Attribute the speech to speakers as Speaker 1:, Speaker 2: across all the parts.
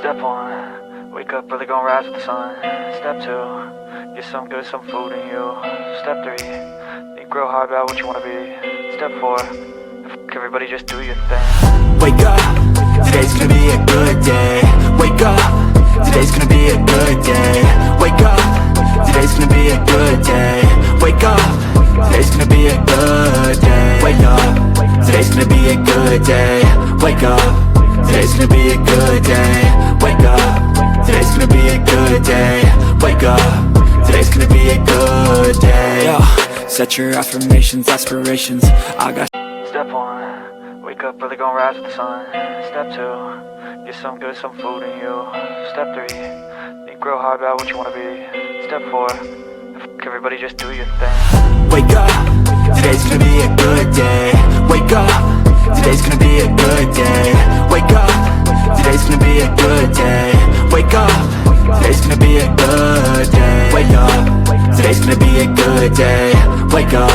Speaker 1: Step 1, wake up early, gon' rise with the sun. Step 2, get some good, some food in you. Step 3, think real hard about what you wanna be. Step 4, everybody just do your thing.
Speaker 2: Wake up, today's gonna be a good day. Wake up, today's gonna be a good day. Wake up, today's gonna be a good day. Wake up, today's gonna be a good day. Wake up, today's gonna be a good day. Wake up, today's gonna be a good day. Wake up, today's gonna be a good day. Wake up, today's gonna be a good day. Yo, set your affirmations, aspirations. I got
Speaker 1: Step 1, wake up early, gon' rise with the sun. Step 2, get some good, some food in you. Step 3, think real hard about what you wanna be. Step 4, everybody just do your thing.
Speaker 2: Wake up, today's gonna be a good day. Wake up, today's gonna be a good day. Wake up, today's gonna be a good day. Wake up, today's gonna be a good day. Wake up, today's gonna be a good day. Wake up,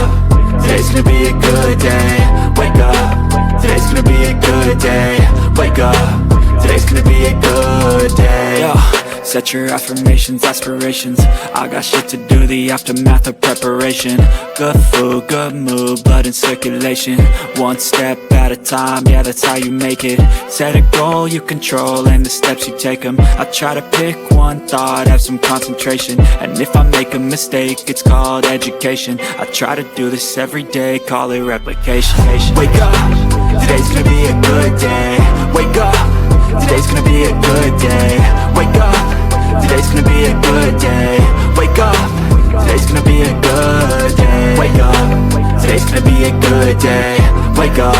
Speaker 2: today's gonna be a good day. Wake up, today's gonna be a good day. Wake up, today's gonna be a good day. Yo, set your affirmations, aspirations. I got shit to do, the aftermath of preparation. Good food, good mood, blood in circulation. One step at a time, yeah, that's how you make it. Set a goal you control and the steps you take them. I try to pick one thought, have some concentration. And if I make a mistake, it's called education. I try to do this every day, call it replication. Wake up, today's gonna be a good day. Wake up, today's gonna be a good day. Wake up, today's gonna be a good day. Wake up, today's gonna be a good day. Wake up, today's gonna be a good day. Wake up,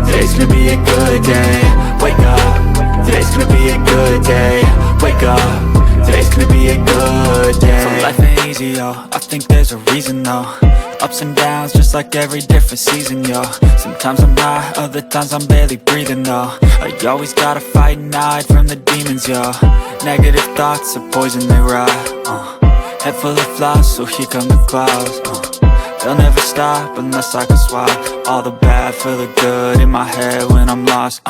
Speaker 2: today's gonna be a good day. Wake up, today's gonna be a good day. Wake up, today's gonna be a good day. So life ain't easy, yo, I think there's a reason though. Ups and downs, just like every different season, yo. Sometimes I'm high, other times I'm barely breathing, though. I always gotta fight and hide from the demons, yo. Negative thoughts are poison, they rot. Head full of flies, so here come the clouds. They'll never stop unless I can swap all the bad for the good in my head when I'm lost.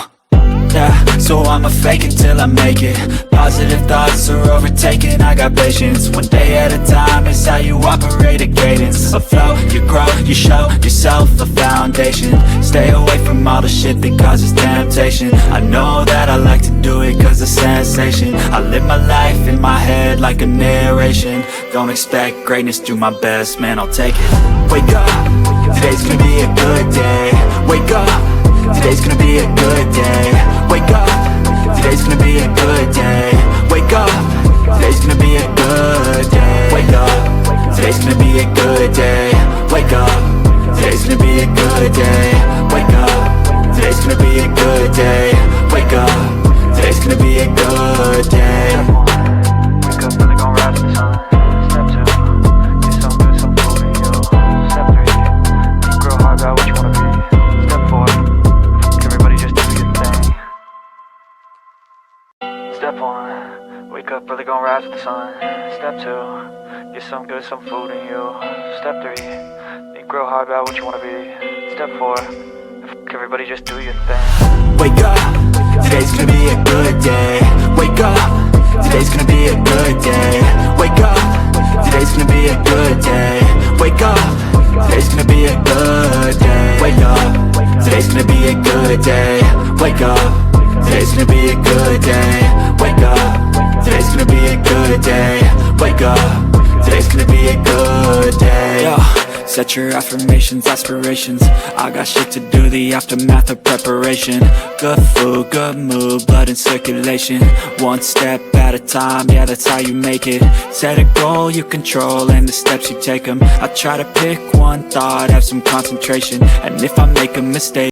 Speaker 2: Yeah, so I'ma fake it till I make it. Positive thoughts are overtaken, I got patience. One day at a time is how you operate a cadence. A flow, you grow, you show yourself a foundation. Stay away from all the shit that causes temptation. I know that I like to do it cause it's sensation. I live my life in my head like a narration. Don't expect greatness, do my best, man, I'll take it. Wake up, today's gonna be a good day. Wake up, today's gonna be a good day. Wake up, today's gonna be a good day. Wake up, today's gonna be a good day. Wake up, today's gonna be a good day. Wake up, today's gonna be a good day. Wake up, today's gonna be a good day. Wake up, today's gonna be a good day.
Speaker 1: Wake up early, gon' rise with the sun. Step 2, get some good, some food in you. Step 3, think real hard about what you wanna be. Step 4, everybody just do your thing. Step 1, wake up early, gon' rise with the sun. Step 2, get some good, some food in you. Step 3, think real hard about what you wanna be. Step 4, everybody just do your thing.
Speaker 2: Wake up, today's gonna be a good day. Wake up, today's gonna be a good day. Wake up, today's gonna be a good day. Wake up, today's gonna be a good day. Wake up, today's gonna be a good day. Wake up, today's gonna be a good day. Wake up, today's gonna be a good day. Wake up, today's gonna be a good day. Yo, set your affirmations, aspirations. I got shit to do, the aftermath of preparation. Good food, good mood, blood in circulation. One step at a time, yeah, that's how you make it. Set a goal you control and the steps you take them. I try to pick one thought, have some concentration. And if I make a mistake